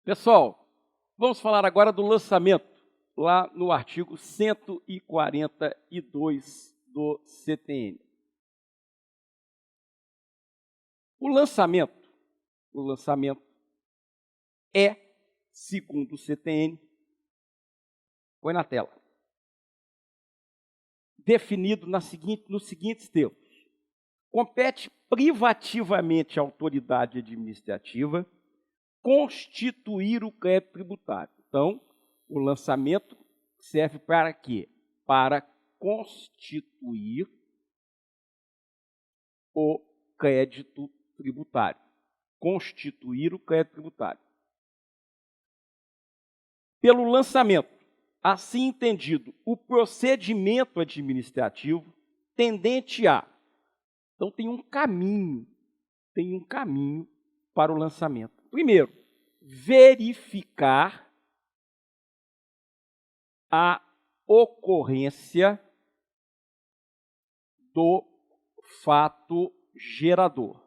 Pessoal, vamos falar agora do lançamento, lá no artigo 142 do CTN. O lançamento é, segundo o CTN, põe na tela, definido nos seguintes termos: compete privativamente à autoridade administrativa constituir o crédito tributário. Então, o lançamento serve para quê? Para constituir o crédito tributário. Constituir o crédito tributário. Pelo lançamento, assim entendido, o procedimento administrativo tendente a... Então, tem um caminho para o lançamento. Primeiro, verificar a ocorrência do fato gerador.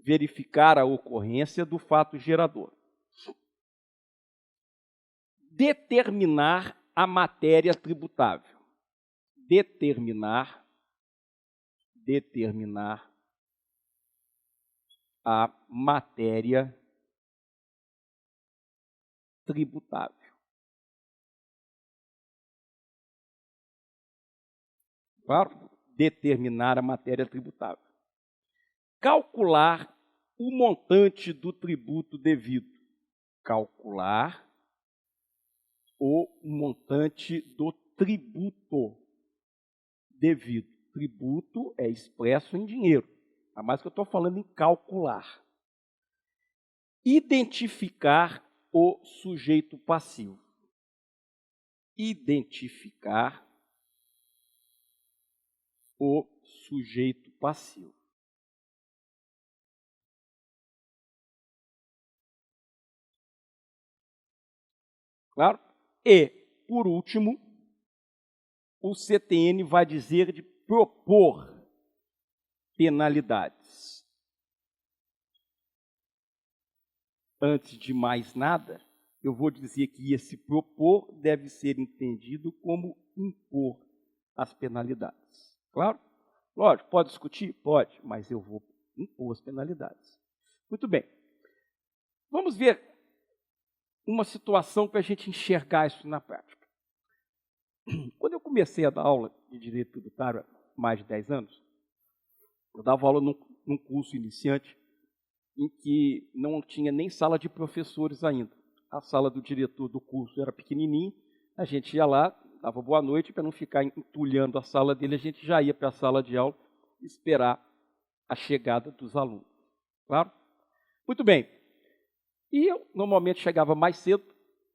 Verificar a ocorrência do fato gerador. Determinar a matéria tributável. Determinar a matéria tributável. Claro? Determinar a matéria tributável. Calcular o montante do tributo devido. Calcular o montante do tributo devido. Tributo é expresso em dinheiro, a mais que eu estou falando em calcular. Identificar o sujeito passivo. Identificar o sujeito passivo. Claro? E, por último, o CTN vai dizer de propor penalidades. Antes de mais nada, eu vou dizer que esse propor deve ser entendido como impor as penalidades. Claro? Lógico, pode discutir? Pode, mas eu vou impor as penalidades. Muito bem. Vamos ver uma situação para a gente enxergar isso na prática. Quando eu comecei a dar aula de Direito Tributário há mais de 10 anos, eu dava aula num curso iniciante em que não tinha nem sala de professores ainda. A sala do diretor do curso era pequenininha, a gente ia lá, dava boa noite, para não ficar entulhando a sala dele, a gente já ia para a sala de aula esperar a chegada dos alunos. Claro? Muito bem. E eu normalmente chegava mais cedo,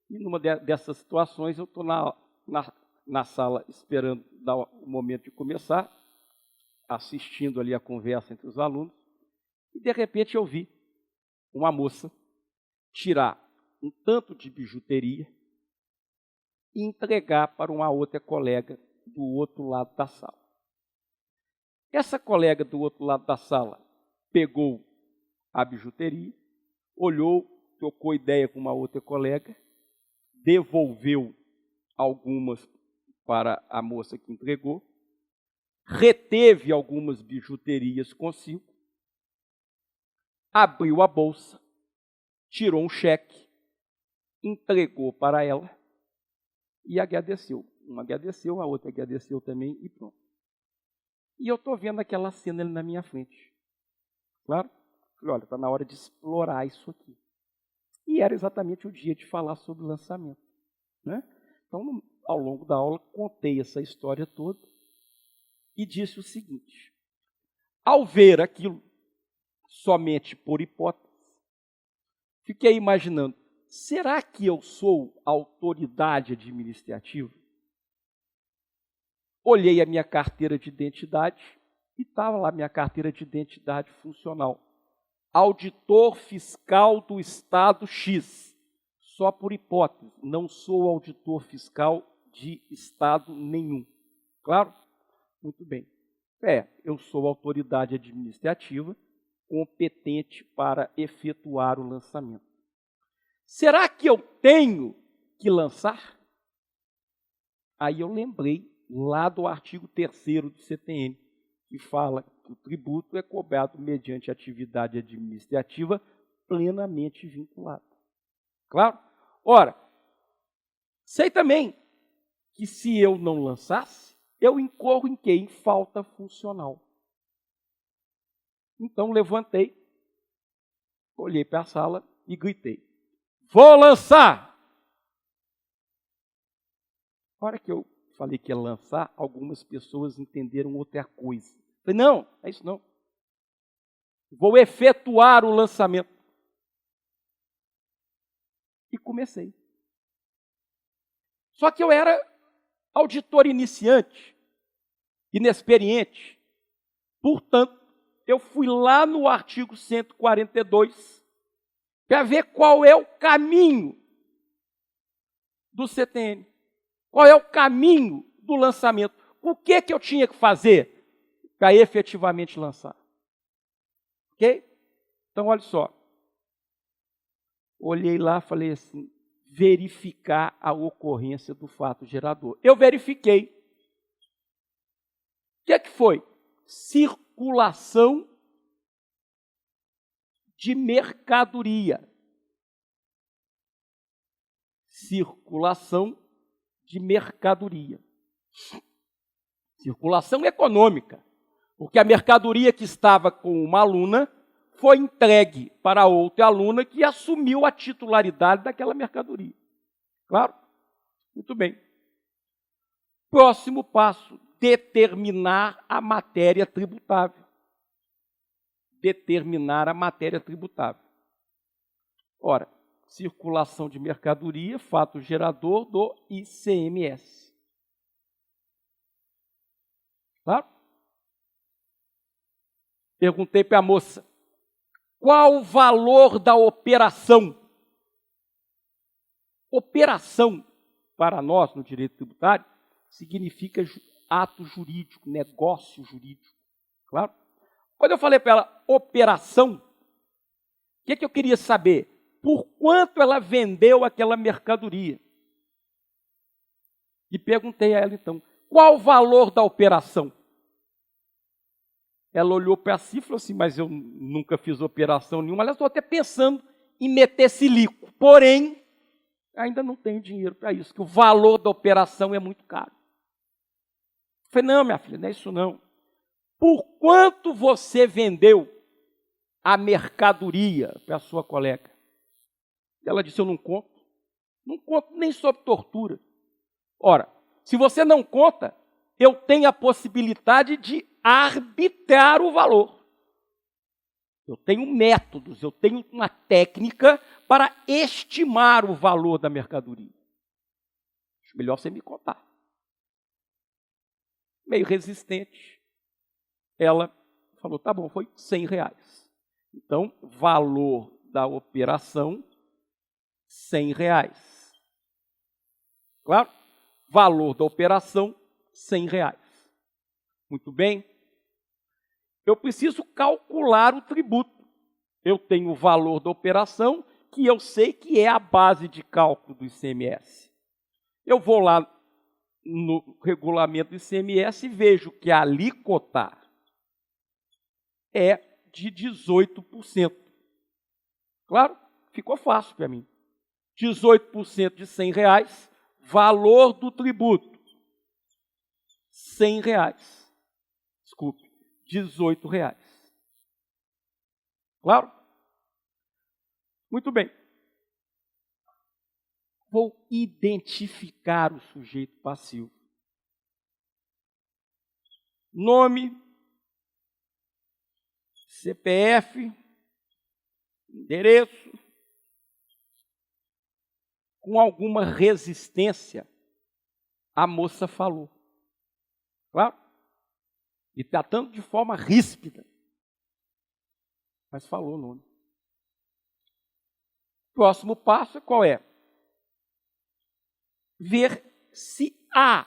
e numa dessas situações eu estou na sala esperando dar o momento de começar, assistindo ali a conversa entre os alunos, e de repente eu vi uma moça tirar um tanto de bijuteria e entregar para uma outra colega do outro lado da sala. Essa colega do outro lado da sala pegou a bijuteria, olhou, trocou ideia com uma outra colega, devolveu algumas para a moça que entregou, reteve algumas bijuterias consigo, abriu a bolsa, tirou um cheque, entregou para ela e agradeceu. Uma agradeceu, a outra agradeceu também e pronto. E eu estou vendo aquela cena ali na minha frente. Claro? Falei, olha, está na hora de explorar isso aqui. E era exatamente o dia de falar sobre o lançamento. Né? Então, ao longo da aula, contei essa história toda e disse o seguinte: ao ver aquilo somente por hipótese, fiquei imaginando, será que eu sou autoridade administrativa? Olhei a minha carteira de identidade e estava lá minha carteira de identidade funcional. Auditor fiscal do Estado X. Só por hipótese, não sou auditor fiscal de Estado nenhum. Claro? Muito bem. Eu sou autoridade administrativa competente para efetuar o lançamento. será que eu tenho que lançar? Aí eu lembrei lá do artigo 3º do CTN, que fala que o tributo é cobrado mediante atividade administrativa plenamente vinculada. Claro? Ora, sei também que se eu não lançasse, eu incorro em quê? Em falta funcional. Então levantei, olhei para a sala e gritei: vou lançar! Na hora que eu falei que ia lançar, algumas pessoas entenderam outra coisa. Falei, não, é isso não. Vou efetuar o lançamento. E comecei. Só que eu era auditor iniciante, inexperiente. Portanto, eu fui lá no artigo 142 para ver qual é o caminho do CTN. Qual é o caminho do lançamento? O que eu tinha que fazer para efetivamente lançar? Ok? Então, olha só. Olhei lá e falei assim, verificar a ocorrência do fato gerador. Eu verifiquei. O que foi? Circulação de mercadoria. Circulação de mercadoria. Circulação econômica, porque a mercadoria que estava com uma aluna foi entregue para outra aluna que assumiu a titularidade daquela mercadoria. Claro? Muito bem. Próximo passo, determinar a matéria tributável. Determinar a matéria tributável. Ora, circulação de mercadoria, fato gerador do ICMS. Claro? Perguntei para a moça, qual o valor da operação? Operação, para nós, no direito tributário, significa ato jurídico, negócio jurídico. Claro? Quando eu falei para ela, operação, o que eu queria saber? Por quanto ela vendeu aquela mercadoria? E perguntei a ela, então, qual o valor da operação? Ela olhou para si e falou assim, mas eu nunca fiz operação nenhuma, aliás, estou até pensando em meter silico, porém, ainda não tenho dinheiro para isso, que o valor da operação é muito caro. Eu falei, não, minha filha, não é isso não. Por quanto você vendeu a mercadoria para a sua colega? Ela disse, eu não conto. Não conto nem sob tortura. Ora, se você não conta, eu tenho a possibilidade de arbitrar o valor. Eu tenho métodos, eu tenho uma técnica para estimar o valor da mercadoria. Acho melhor você me contar. Meio resistente, ela falou, tá bom, foi R$100. Então, valor da operação, R$100. Claro? Valor da operação, R$100. Muito bem? Eu preciso calcular o tributo. Eu tenho o valor da operação, que eu sei que é a base de cálculo do ICMS. Eu vou lá no regulamento do ICMS e vejo que a alíquota é de 18%. Claro? Ficou fácil para mim. 18% de R$100, valor do tributo, R$100. Desculpe, R$18. Claro? Muito bem. Vou identificar o sujeito passivo. Nome, CPF, endereço, com alguma resistência, a moça falou. Claro? E tratando de forma ríspida. Mas falou o nome. Próximo passo, qual é? Ver se há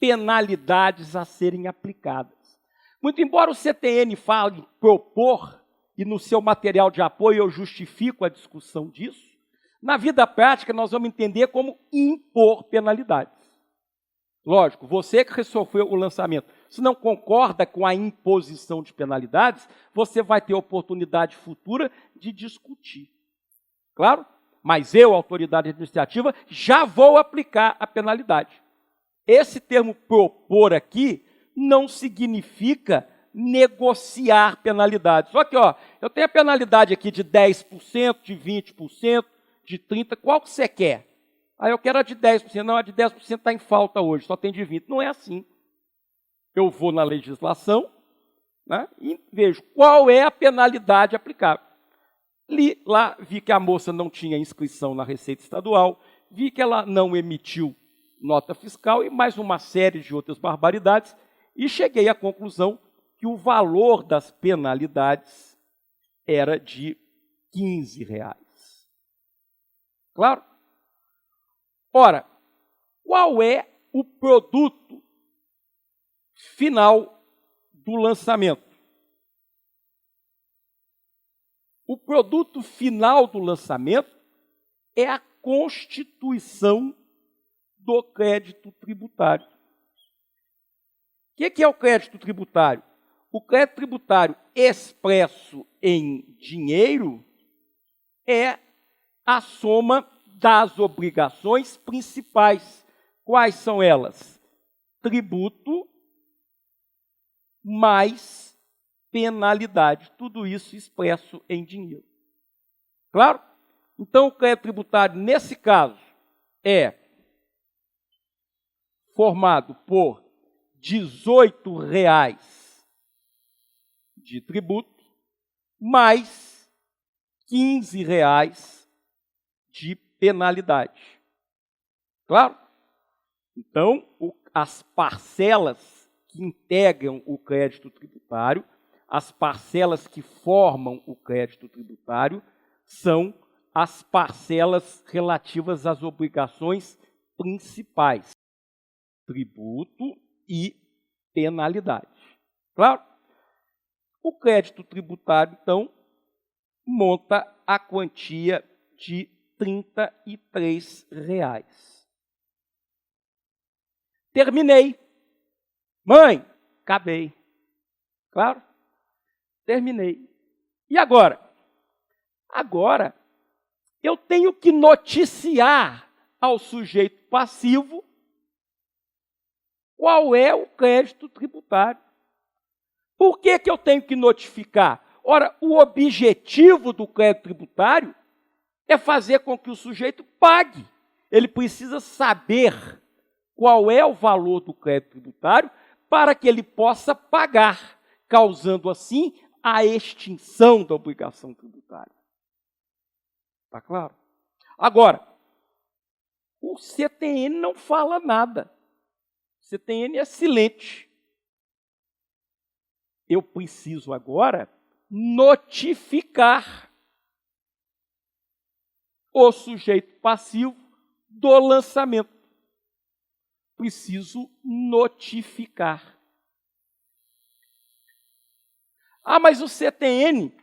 penalidades a serem aplicadas. Muito embora o CTN fale em propor, e no seu material de apoio eu justifico a discussão disso, Na vida prática, nós vamos entender como impor penalidades. Lógico, você que resolveu o lançamento, se não concorda com a imposição de penalidades, você vai ter oportunidade futura de discutir. Claro? Mas eu, autoridade administrativa, já vou aplicar a penalidade. Esse termo propor aqui não significa negociar penalidades. Só que, eu tenho a penalidade aqui de 10%, de 20%, de 30%, qual que você quer? Eu quero a de 10%, não, a de 10% está em falta hoje, só tem de 20%. Não é assim. Eu vou na legislação, né, e vejo qual é a penalidade aplicável. Li lá, vi que a moça não tinha inscrição na Receita Estadual, vi que ela não emitiu nota fiscal e mais uma série de outras barbaridades, e cheguei à conclusão que o valor das penalidades era de R$15. Claro? Ora, qual é o produto final do lançamento? O produto final do lançamento é a constituição do crédito tributário. O que é o crédito tributário? O crédito tributário expresso em dinheiro é a soma das obrigações principais. Quais são elas? Tributo mais penalidade. Tudo isso expresso em dinheiro. Claro? Então, o crédito tributário, nesse caso, é formado por R$18 de tributo, mais R$15 de penalidade. Claro? Então, as parcelas que integram o crédito tributário, as parcelas que formam o crédito tributário, são as parcelas relativas às obrigações principais, tributo e penalidade. Claro? O crédito tributário, então, monta a quantia de R$33. Terminei. Mãe, acabei. Claro? Terminei. E agora? Agora, eu tenho que noticiar ao sujeito passivo qual é o crédito tributário. Por que eu tenho que notificar? Ora, o objetivo do crédito tributário é fazer com que o sujeito pague. Ele precisa saber qual é o valor do crédito tributário para que ele possa pagar, causando assim a extinção da obrigação tributária. Está claro? Agora, o CTN não fala nada. O CTN é silente. Eu preciso agora notificar o sujeito passivo do lançamento. Preciso notificar. Mas o CTN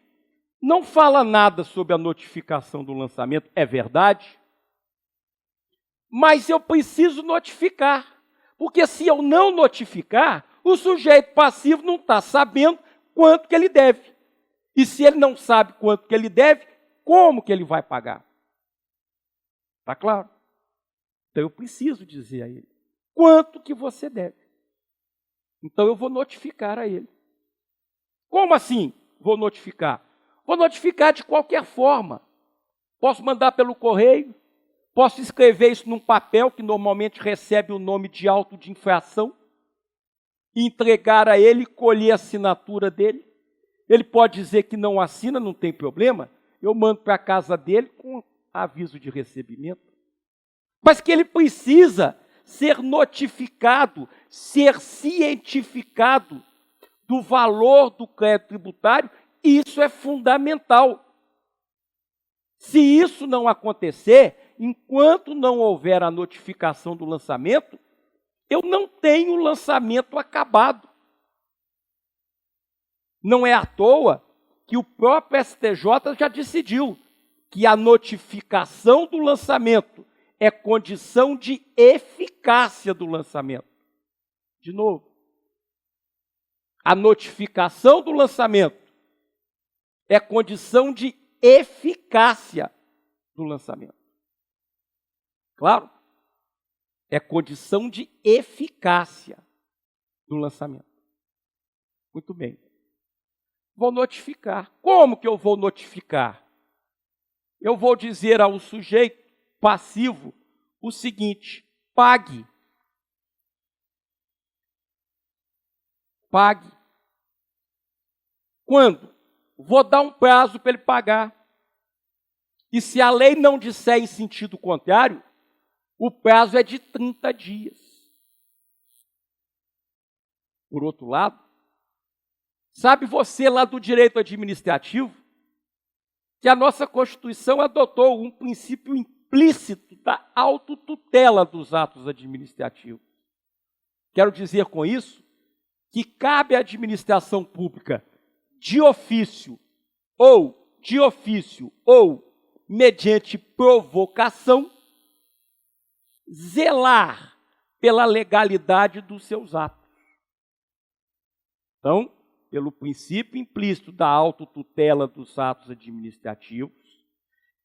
não fala nada sobre a notificação do lançamento, é verdade? Mas eu preciso notificar, porque se eu não notificar, o sujeito passivo não está sabendo quanto que ele deve. E se ele não sabe quanto que ele deve, como que ele vai pagar? Está claro? Então eu preciso dizer a ele quanto que você deve. Então eu vou notificar a ele. Como assim vou notificar? Vou notificar de qualquer forma. Posso mandar pelo correio, posso escrever isso num papel que normalmente recebe o nome de auto de infração, e entregar a ele, colher a assinatura dele. Ele pode dizer que não assina, não tem problema. Eu mando para a casa dele com aviso de recebimento. Mas que ele precisa ser notificado, ser cientificado do valor do crédito tributário, isso é fundamental. Se isso não acontecer, enquanto não houver a notificação do lançamento, eu não tenho o lançamento acabado. Não é à toa que o próprio STJ já decidiu que a notificação do lançamento é condição de eficácia do lançamento. De novo, a notificação do lançamento é condição de eficácia do lançamento. Claro? É condição de eficácia do lançamento. Muito bem. Vou notificar. Como que eu vou notificar? Eu vou dizer ao sujeito passivo o seguinte: pague. Pague. Quando? Vou dar um prazo para ele pagar. E se a lei não disser em sentido contrário, o prazo é de 30 dias. Por outro lado, sabe você lá do direito administrativo que a nossa Constituição adotou um princípio implícito da autotutela dos atos administrativos. Quero dizer com isso que cabe à administração pública de ofício ou mediante provocação zelar pela legalidade dos seus atos. Então, pelo princípio implícito da autotutela dos atos administrativos,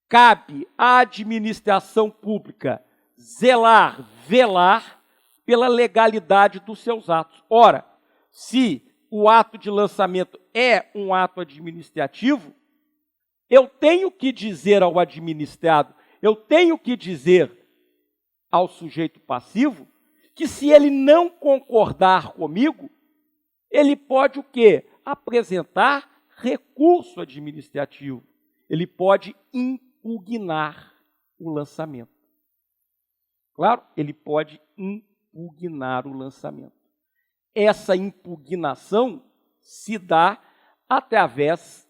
cabe à administração pública zelar, velar pela legalidade dos seus atos. Ora, se o ato de lançamento é um ato administrativo, eu tenho que dizer ao administrado, eu tenho que dizer ao sujeito passivo que se ele não concordar comigo, ele pode o quê? Apresentar recurso administrativo. Ele pode impugnar o lançamento. Claro, ele pode impugnar o lançamento. Essa impugnação se dá através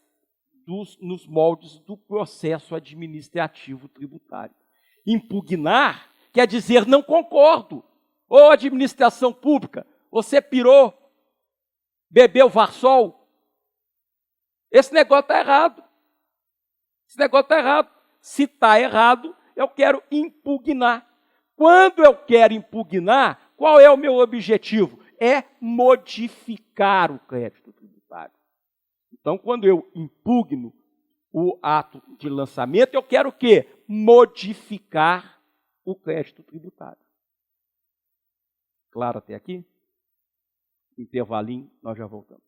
nos moldes do processo administrativo tributário. Impugnar quer dizer não concordo. Ô administração pública, você pirou, bebeu Varsol. Esse negócio está errado. Esse negócio está errado. Se está errado, eu quero impugnar. Quando eu quero impugnar, qual é o meu objetivo? É modificar o crédito tributário. Então, quando eu impugno o ato de lançamento, eu quero o quê? Modificar o crédito tributário. Claro até aqui? Intervalinho, nós já voltamos.